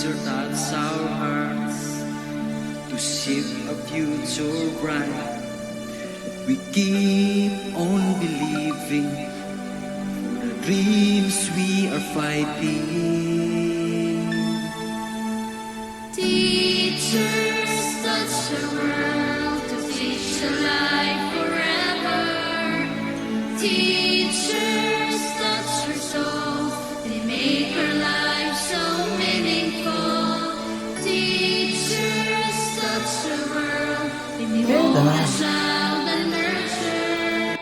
or touch our hearts to shape a future bright. We keep on believing for the dreams we are fighting. Teachers touch the world to teach the life forever. Teachers touch her soul, they make her life so meaningful. Teachers touch the world, they mold the child and nurture.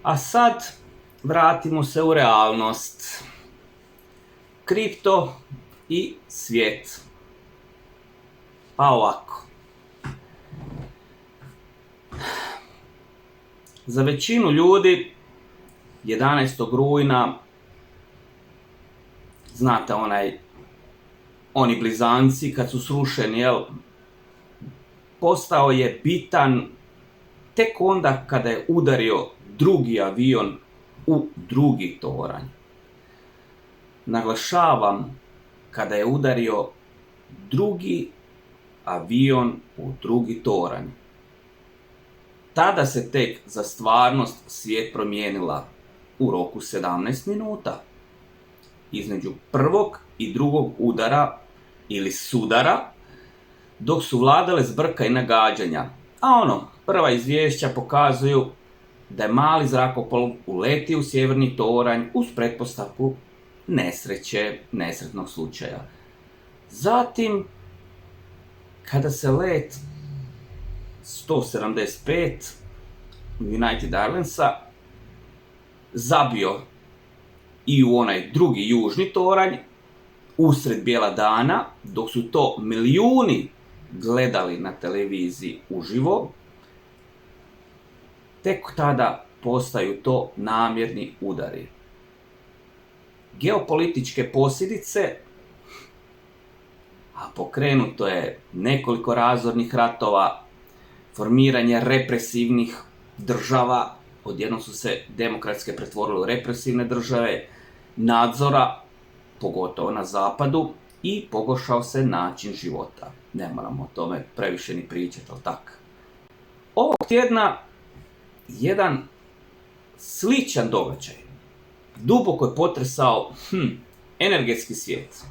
A sad vratimo se u realnost. Kripto i svijet. Pa ovako. Za većinu ljudi 11. rujna, znate oni blizanci kad su srušeni, postao je bitan tek onda kada je udario drugi avion u drugi toranj. Naglašavam, kada je udario drugi avion u drugi toranj. Tada se tek za stvarnost svijet promijenila u roku 17 minuta. Između prvog i drugog udara ili sudara, dok su vladale zbrka i nagađanja. A prva izvješća pokazuju da je mali zrakoplov uletio u sjeverni toranj uz pretpostavku nesretnog slučaja. Zatim, kada se let 175 United Airlinesa zabio i u onaj drugi južni toranj usred bijela dana, dok su to milijuni gledali na televiziji uživo, tek tada postaju to namjerni udari. Geopolitičke posljedice, a pokrenuto je nekoliko razornih ratova, formiranje represivnih država, odjednom su se demokratske pretvorile u represivne države, nadzora, pogotovo na zapadu, i pogoršao se način života. Ne moramo o tome previše ni pričati, ali tako. Ovog tjedna jedan sličan događaj duboko je potresao energetski svijet.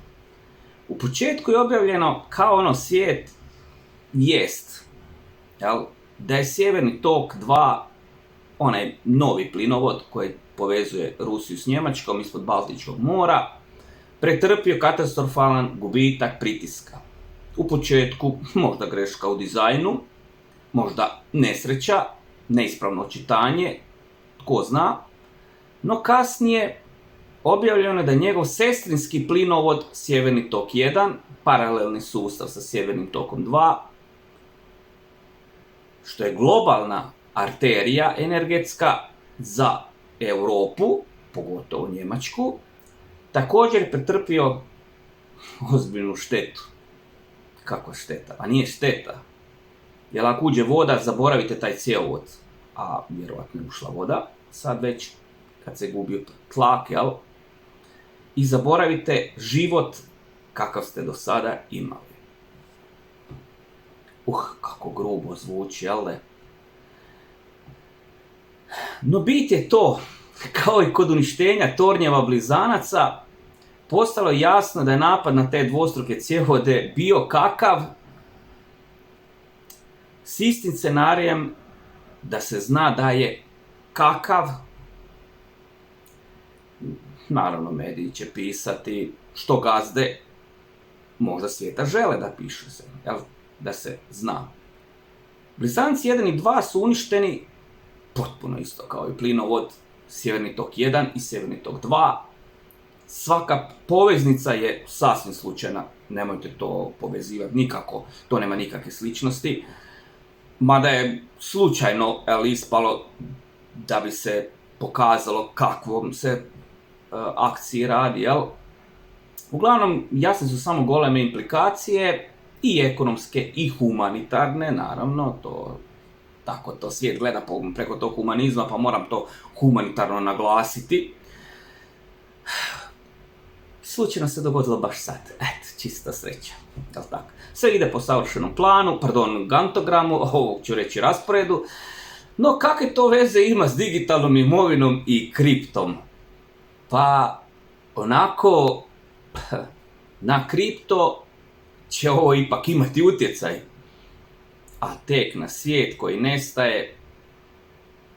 U početku je objavljeno kao svijet vijest, da je Sjeverni tok 2, onaj novi plinovod koji povezuje Rusiju s Njemačkom ispod Baltičkog mora, pretrpio katastrofalan gubitak pritiska. U početku možda greška u dizajnu, možda nesreća, neispravno čitanje, tko zna, no kasnije objavljeno je da je njegov sestrinski plinovod Sjeverni tok 1, paralelni sustav sa Sjevernim tokom 2, što je globalna arterija energetska za Europu, pogotovo Njemačku, također je pretrpio ozbiljnu štetu. Kako šteta? A nije šteta. Jer ako uđe voda, zaboravite taj cjevovod. A vjerojatno je ušla voda, sad već kad se gubi tlak, i zaboravite život kakav ste do sada imali. Kako grubo zvuči, jel ne? No bit je to, kao i kod uništenja tornjeva blizanaca, postalo je jasno da je napad na te dvostruke cjevovode bio kakav, s istim scenarijem da se zna da je kakav. Naravno, mediji će pisati što gazde možda svijeta žele da pišu se, da se zna. Blizanci 1 i 2 su uništeni potpuno isto kao i plinovod Sjeverni tok 1 i Sjeverni tok 2. Svaka poveznica je sasvim slučajna, nemojte to povezivati nikako, to nema nikakve sličnosti. Mada je slučajno ispalo da bi se pokazalo kakvom se akciji radi, Uglavnom, jasne su samo goleme implikacije, i ekonomske i humanitarne, naravno, tako to svijet gleda preko tog humanizma, pa moram to humanitarno naglasiti. slučajno se dogodilo baš sad. Eto, čista sreća. Jel' tako? Sve ide po savršenom planu, gantogramu, ovog ću reći rasporedu. No, kakve to veze ima s digitalnom imovinom i kriptom? Pa, onako, na kripto će ovo ipak imati utjecaj. A tek na svijet koji nestaje,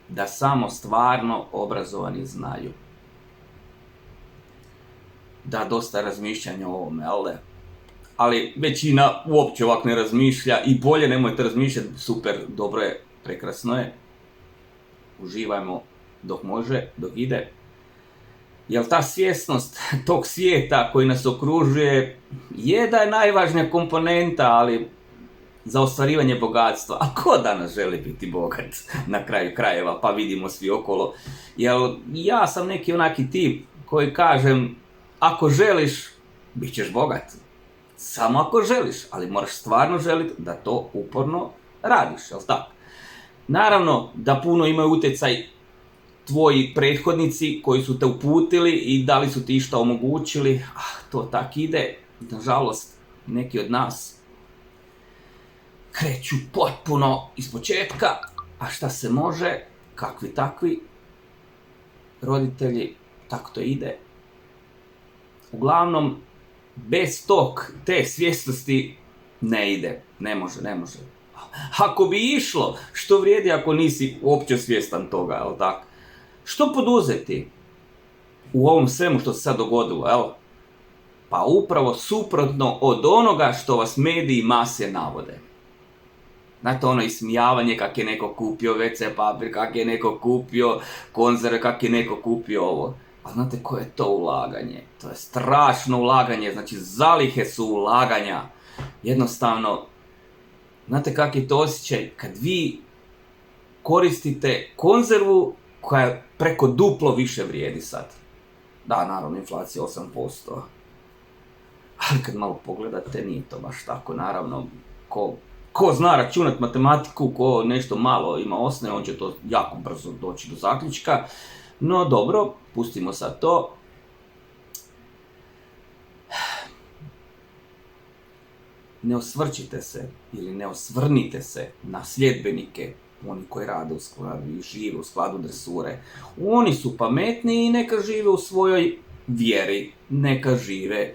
da samo stvarno obrazovani znaju. Da, dosta razmišljanja o ovome, ali većina uopće ovako ne razmišlja i bolje nemojte razmišljati, super, dobro je, prekrasno je. Uživajmo dok može, dok ide. Jer ta svjesnost tog svijeta koji nas okružuje je da je najvažnija komponenta, ali za ostvarivanje bogatstva. A ko danas želi biti bogat na kraju krajeva, pa vidimo svi okolo. Jer ja sam neki onaki tip koji kažem, ako želiš, bit ćeš bogat. Samo ako želiš, ali moraš stvarno želiti da to uporno radiš, jel' tako? Naravno da puno imaju utjecaj tvoji prethodnici koji su te uputili i da li su ti išta omogućili. To tak ide. Nažalost, neki od nas kreću potpuno ispočetka, a šta se može, kakvi takvi roditelji, tako to ide. Uglavnom, bez te svjesnosti ne ide, ne može. Ako bi išlo, što vrijedi ako nisi uopće svjestan toga, jel' tako? Što poduzeti u ovom svemu što se sad dogodilo, jel? Pa upravo suprotno od onoga što vas mediji mase navode. Znate, ono ismijavanje kak je neko kupio WC papir, kak je neko kupio konzerve, kak je neko kupio ovo. A znate koje je to ulaganje? To je strašno ulaganje, znači zalihe su ulaganja. Jednostavno, znate kak je to osjećaj kad vi koristite konzervu koja je preko duplo više vrijedi sad. Da, naravno, inflacija 8%. Ali kad malo pogledate, nije to baš tako. Naravno, ko zna računat matematiku, ko nešto malo ima osnove, on će to jako brzo doći do zaključka. No dobro, pustimo sad to. Ne osvrćite se ili ne osvrnite se na sljedbenike, oni koji rade u skladu i žive u skladu dresure. Oni su pametni i neka žive u svojoj vjeri, neka žive,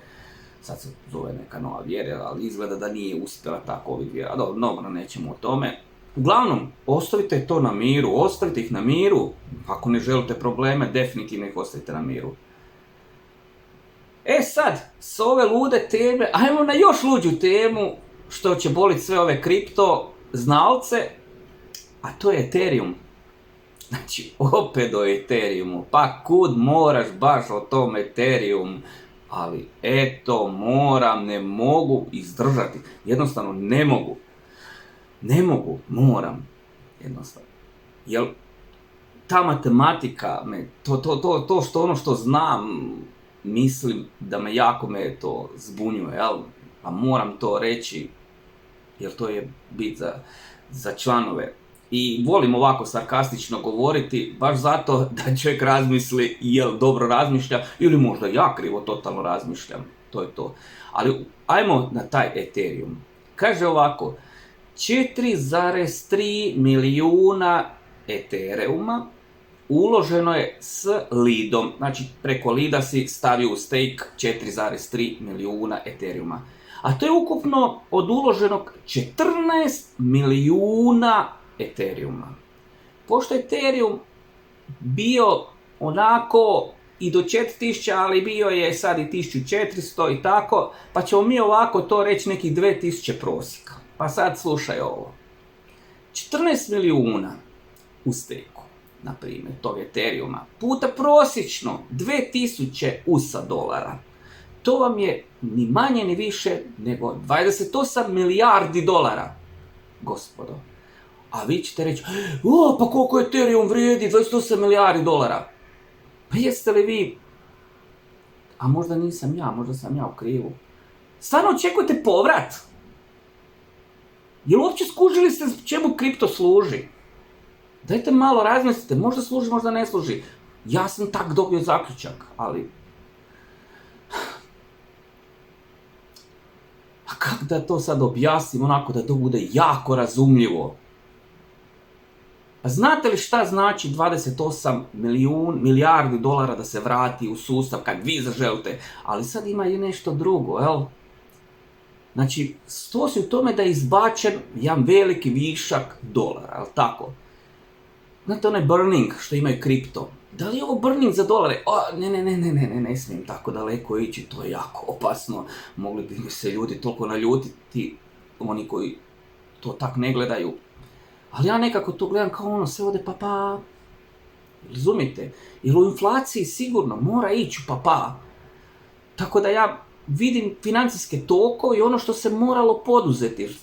sad se zove neka nova vjera, ali izgleda da nije uspjela tako ovih vjera. Dobro, nećemo o tome. Uglavnom, ostavite to na miru, ostavite ih na miru. Ako ne želite probleme, definitivno ih ostavite na miru. Sad, s ove lude teme, ajmo na još luđu temu, što će boliti sve ove kripto znalce, a to je Ethereum. Znači, opet o Ethereumu, pa kud moraš baš o tom Ethereum, ali eto, ne mogu izdržati, jednostavno ne mogu, moram, jednostavno. Jer ta matematika, to što znam, mislim da me jako to zbunjuje, jel? A moram to reći, jer to je bit za članove. I volim ovako sarkastično govoriti, baš zato da čovjek razmisli jel dobro razmišlja, ili možda ja krivo totalno razmišljam, to je to. Ali ajmo na taj Ethereum. Kaže ovako, 4,3 milijuna Ethereuma uloženo je s lidom, znači preko lida si stavio u stake 4,3 milijuna Ethereuma. A to je ukupno od uloženog 14 milijuna Ethereuma. Pošto je Ethereum bio onako i do 4000, ali bio je sad i 1400 i tako, pa ćemo mi ovako to reći nekih 2000 prosjeka. Pa sad slušaj ovo. 14 milijuna u steku, na primjer, tog Ethereuma, puta prosječno 2000 USA dolara. To vam je ni manje ni više nego 28 milijardi dolara, gospodo. A vi ćete reći, pa koliko Ethereum vrijedi, 28 milijardi dolara. Pa jeste li vi, a možda nisam ja, možda sam ja u krivu. Stvarno očekujete povrat? Jel uopće skužili ste čemu kripto služi? Dajte malo razmislite, možda služi, možda ne služi. Ja sam tak dobio zaključak, ali kako da to sad objasnim onako da to bude jako razumljivo? A znate li šta znači 28 milijardi dolara da se vrati u sustav kad vi zaželite? Ali sad ima i nešto drugo, jel? Znači, to se u tome da je izbačen jedan veliki višak dolara, jel tako? Znate onaj burning što imaju kripto? Da li je ovo burning za dolare? Ne smijem tako daleko ići, to je jako opasno. Mogli bi se ljudi toliko naljutiti, oni koji to tak ne gledaju. Ali ja nekako to gledam kao ono, sve ode pa. Razumite? Jer u inflaciji sigurno mora ići pa. Tako da ja vidim financijske tokove i ono što se moralo poduzeti.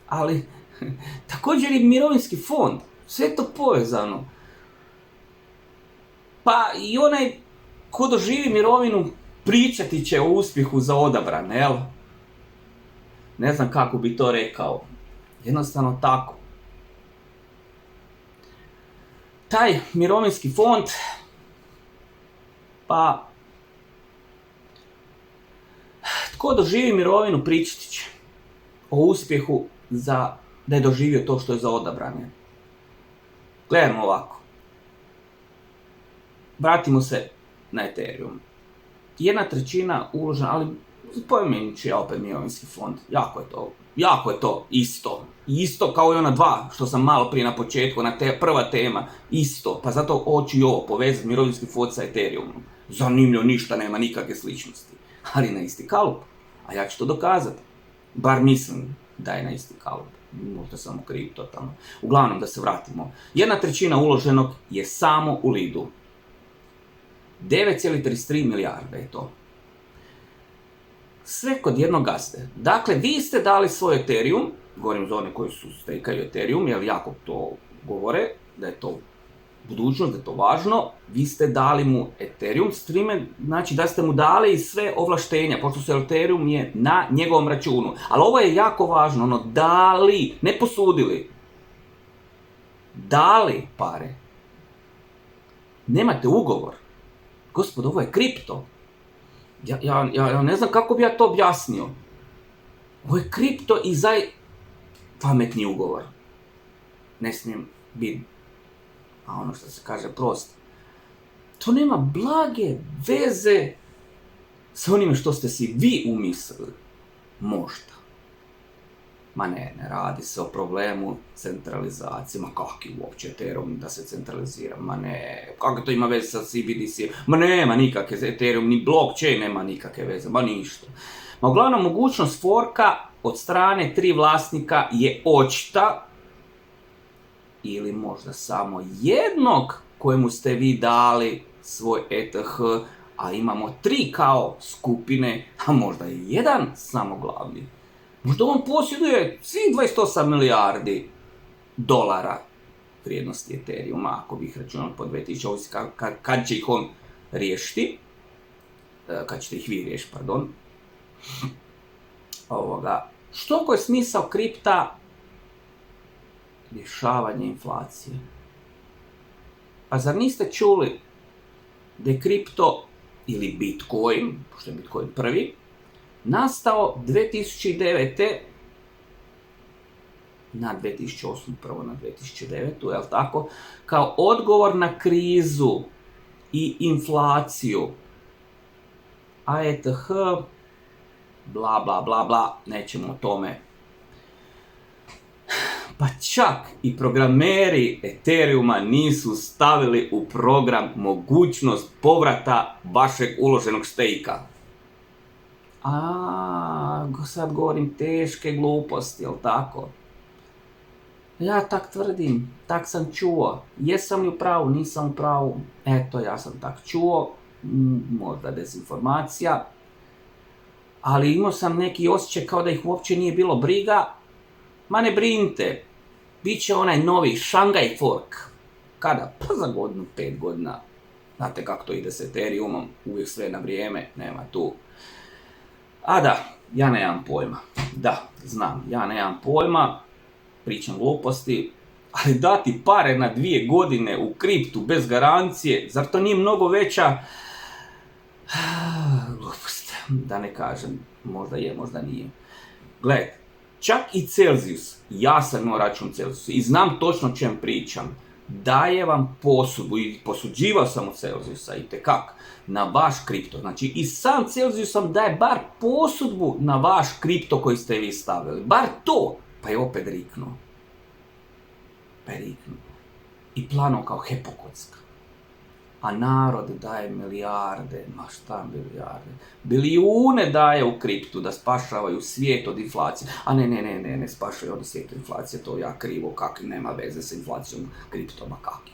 Ali također i mirovinski fond, sve je to povezano. Pa i onaj ko doživi mirovinu pričati će o uspjehu za odabrane, jel? Ne znam kako bi to rekao. Jednostavno tako. Taj mirovinski fond, pa tko doživi mirovinu pričati će o uspjehu za da je doživio to što je za odabrane. Gledamo ovako. Vratimo se na Ethereum. 1/3 uložena, ali spomenut ću ja opet mirovinski fond. Jako je to isto. Isto kao i ona dva što sam malo prije na početku, prva tema. Isto. Pa zato hoću i ovo povezati mirovinski fond sa Ethereumom. Zanimljivo, ništa nema nikakve sličnosti. Ali na isti kalup. A ja ću to dokazati. Bar mislim da je na isti kalup. Možda samo kriv totalno. Uglavnom da se vratimo. 1/3 uloženog je samo u Lidu. 9,33 milijarde je to. Sve kod jednog gazde. Dakle, vi ste dali svoj Ethereum, govorim za one koji su stekaju Ethereum, jer jako to govore, da je to budućnost, da je to važno. Vi ste dali mu Ethereum, s time, znači da ste mu dali sve ovlaštenja, pošto se Ethereum je na njegovom računu. Ali ovo je jako važno, ono, dali, ne posudili. Dali pare. Nemate ugovor. Gospod, ovo je kripto. Ja ne znam kako bi ja to objasnio. Ovo je kripto i pametni ugovor. Ne smijem biti, a ono što se kaže prosto. To nema blage veze sa onime što ste si vi umislili. Možda. Ma ne radi se o problemu centralizacije. Ma kakvi uopće Ethereum da se centralizira? Ma ne, kako to ima veze sa CBDC? Ma nema nikakve Ethereum, ni blockchain nema nikakve veze, ma ništa. Ma uglavnom mogućnost forka od strane 3 vlasnika je očita, ili možda samo jednog kojemu ste vi dali svoj ETH, a imamo 3 kao skupine, a možda i jedan samo glavni. Možda on posjeduje svih 28 milijardi dolara vrijednosti Ethereuma, ako bih računao po 2000, ovisi kad će ih on riješiti, kad ćete ih vi riješiti, pardon. Što je smisao kripta? Rješavanje inflacije. Pa zar niste čuli da je kripto ili Bitcoin, pošto je Bitcoin prvi, nastao 2009. na 2008. prvo na 2009. Jel tako? Kao odgovor na krizu i inflaciju. A ETH, bla, nećemo o tome. Pa čak i programeri Ethereuma nisu stavili u program mogućnost povrata vašeg uloženog stejka. Sad govorim teške gluposti, jel tako? Ja tak tvrdim, tak sam čuo. Jesam li u pravu, nisam u pravu? Eto, ja sam tak čuo, možda dezinformacija. Ali imao sam neki osjećaj kao da ih uopće nije bilo briga. Ma ne brinite, bit će onaj novi Shanghai fork. Kada? Pa za godinu, 5 godina. Znate kako to ide s Ethereumom, uvijek sve na vrijeme, nema tu. A da, ja nemam pojma. Da, znam, ja nemam pojma, pričam gluposti, ali dati pare na 2 godine u kriptu bez garancije, zar to nije mnogo veća glupost? da ne kažem, možda je, možda nije. Gledajte, čak i Celsius, ja sam imao račun Celsius i znam točno o čem pričam, daje vam posudbu i posuđivao sam od Celsiusa itekak na vaš kripto. Znači i sam Celsius vam daje bar posudbu na vaš kripto koji ste vi stavili. Bar to. Pa je opet riknuo. I plano kao hepokocka. A narod daje milijarde, ma šta milijarde, bilijune daje u kriptu da spašavaju svijet od inflacije. A ne spašavaju od svijet od inflacije, to ja krivo, kakvi, nema veze sa inflacijom kriptoma, kakvi.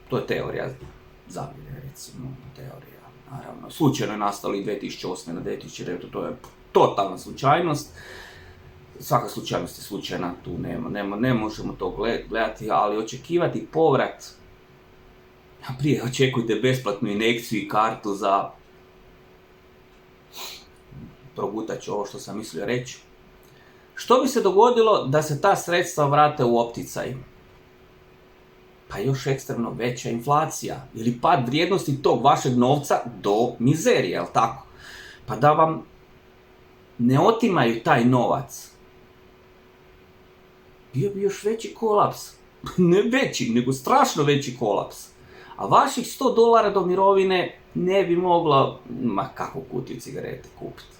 To je teorija zavire, recimo, teorija, naravno. Slučajno je nastalo i 2008. na 2009. To je totalna slučajnost. Svaka slučajnost je slučajna, tu ne možemo to gledati, ali očekivati povrat, prije očekujte besplatnu injekciju i kartu za, progutat ću ovo što sam mislio reći. Što bi se dogodilo da se ta sredstva vrate u opticaj? Pa još ekstremno veća inflacija ili pad vrijednosti tog vašeg novca do mizerije, jel tako? Pa da vam ne otimaju taj novac, bio bi još veći kolaps. Ne veći, nego strašno veći kolaps. A vaših $100 do mirovine ne bi mogla, ma kakvu kutiju cigarete kupiti.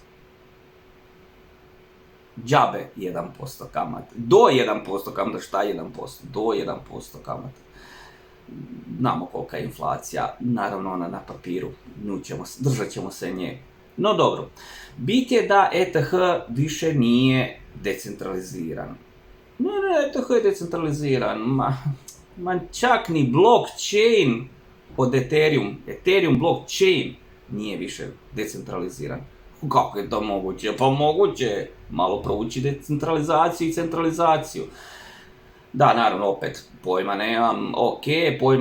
Džabe 1% kamate. Do 1% kamate, šta 1%? Do 1% kamate. Znamo kolika je inflacija, naravno ona na papiru, držat ćemo se nje. No dobro, bit je da ETH više nije decentraliziran. Ne, ETH je decentraliziran, ma čak ni blockchain od Ethereum blockchain nije više decentraliziran. Kako je to moguće? Pa moguće, malo prouči decentralizaciju i centralizaciju. Da, naravno, opet, pojma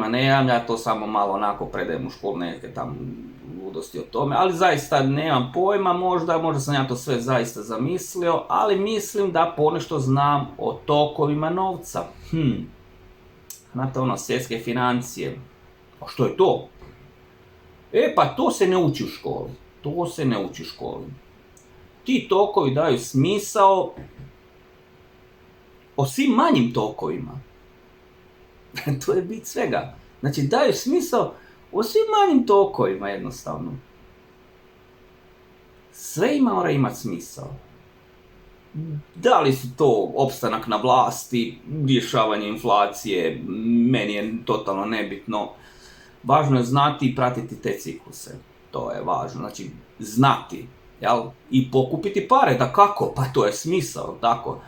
nemam, ja to samo malo onako predajem u školu neke tam ludosti o tome, ali zaista nemam pojma, možda sam ja to sve zaista zamislio, ali mislim da ponešto znam o tokovima novca. Znate svjetske financije, a što je to? Pa to se ne uči u školi. Ti tokovi daju smisao o svim manjim tokovima. To je bit svega. Znači daju smisao o svim manjim tokovima jednostavno. Sve mora imati smisao. Da li su to opstanak na vlasti, rješavanje inflacije, meni je totalno nebitno. Važno je znati i pratiti te cikluse. To je važno. Znači, znati. Jel? I pokupiti pare. Da kako? Pa to je smisao. Tako.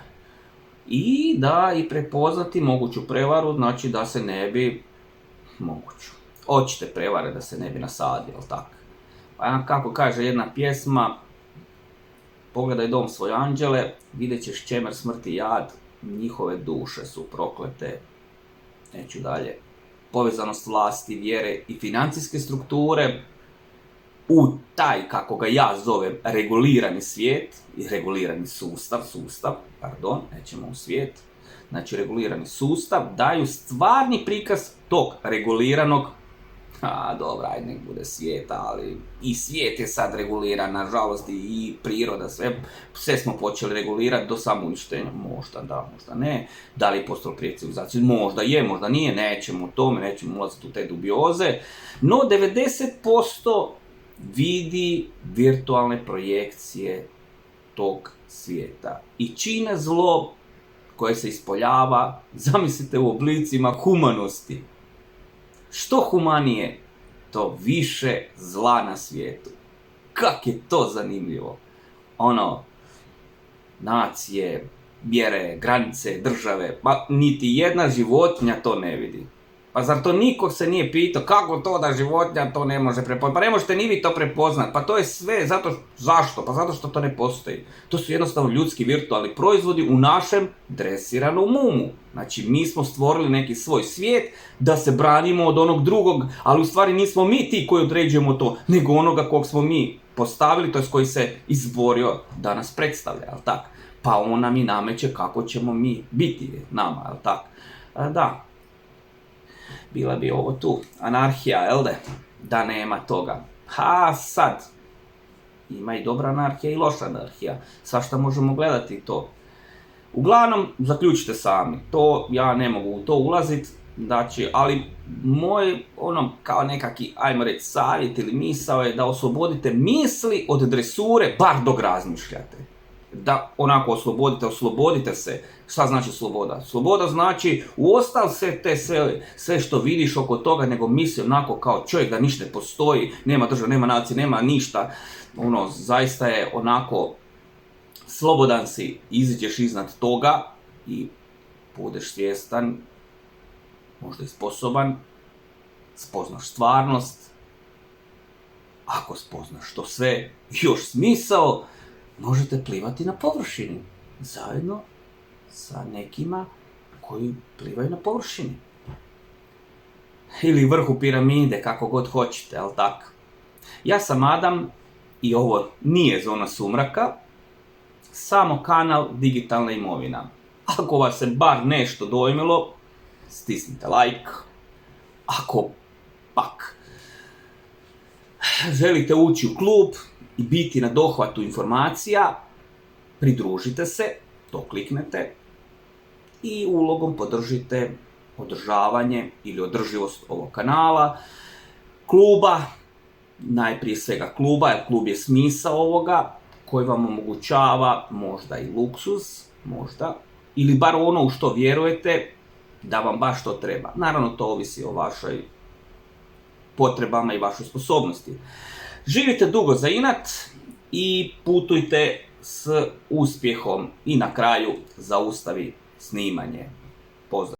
I da i prepoznati moguću prevaru, znači da se ne bi očite prevare da se ne bi nasadio, jel tako? Pa kako kaže jedna pjesma, pogledaj dom svoje anđele, vidjet ćeš čemer smrti jad, njihove duše su proklete. Neću dalje. Povezanost vlasti, vjere i financijske strukture u taj, kako ga ja zovem, regulirani svijet i regulirani sustav, nećemo u svijet, znači regulirani sustav, daju stvarni prikaz tog reguliranog, ajde nek bude svijeta, ali i svijet je sad reguliran, nažalost i priroda, sve smo počeli regulirati do samouništenja, možda da, možda ne, da li je postalo prije civilizacije, možda je, možda nije, nećemo u tome, nećemo ulaziti u te dubioze, no 90% vidi virtualne projekcije tog svijeta i čine zlo koje se ispoljava, zamislite, u oblicima humanosti. Što humanije, to više zla na svijetu. Kak je to zanimljivo. Nacije, vjere, granice, države, pa niti jedna životinja to ne vidi. Pa zar to niko se nije pitao kako to da životinja to ne može prepoznati? Pa ne možete ni vi to prepoznati, pa to je sve zašto? Pa zato što to ne postoji. To su jednostavno ljudski virtualni proizvodi u našem dresiranom umu. Znači mi smo stvorili neki svoj svijet da se branimo od onog drugog, ali u stvari nismo mi ti koji određujemo to, nego onoga kog smo mi postavili, to je koji se izborio da nas predstavlja, jel tak? Pa on nam i nameće kako ćemo mi biti nama, jel tak? Da. Bila bi ovo tu anarhija, jel da nema toga? Ha, sad, ima i dobra anarhija i loša anarhija. Svašta možemo gledati to. Uglavnom, zaključite sami. To, ja ne mogu u to ulaziti, znači, ali moj, kao nekaki, ajmo reći, savjet ili misao je da oslobodite misli od dresure, bar dok razmišljate. Da onako oslobodite se. Šta znači sloboda? Sloboda znači uostal se te sve što vidiš oko toga, nego misli onako kao čovjek da ništa ne postoji, nema države, nema nacije, nema ništa. Zaista je onako slobodan si, iziđeš iznad toga i budeš svjestan, možda i sposoban, spoznaš stvarnost. Ako spoznaš to sve, još smisao, možete plivati na površini, zajedno sa nekima koji plivaju na površini. Ili vrhu piramide, kako god hoćete, jel tako? Ja sam Adam i ovo nije Zona sumraka, samo kanal Digitalna imovina. Ako vas se bar nešto dojmilo, stisnite like. Ako pak želite ući u klub i biti na dohvatu informacija, pridružite se, to kliknete i ulogom podržite održavanje ili održivost ovog kanala, kluba, najprije svega kluba, jer klub je smisao ovoga, koji vam omogućava možda i luksuz, možda, ili bar ono u što vjerujete da vam baš to treba. Naravno, to ovisi o vašoj potrebama i vašoj sposobnosti. Živite dugo za inat i putujte s uspjehom i na kraju zaustavi snimanje. Pozdrav!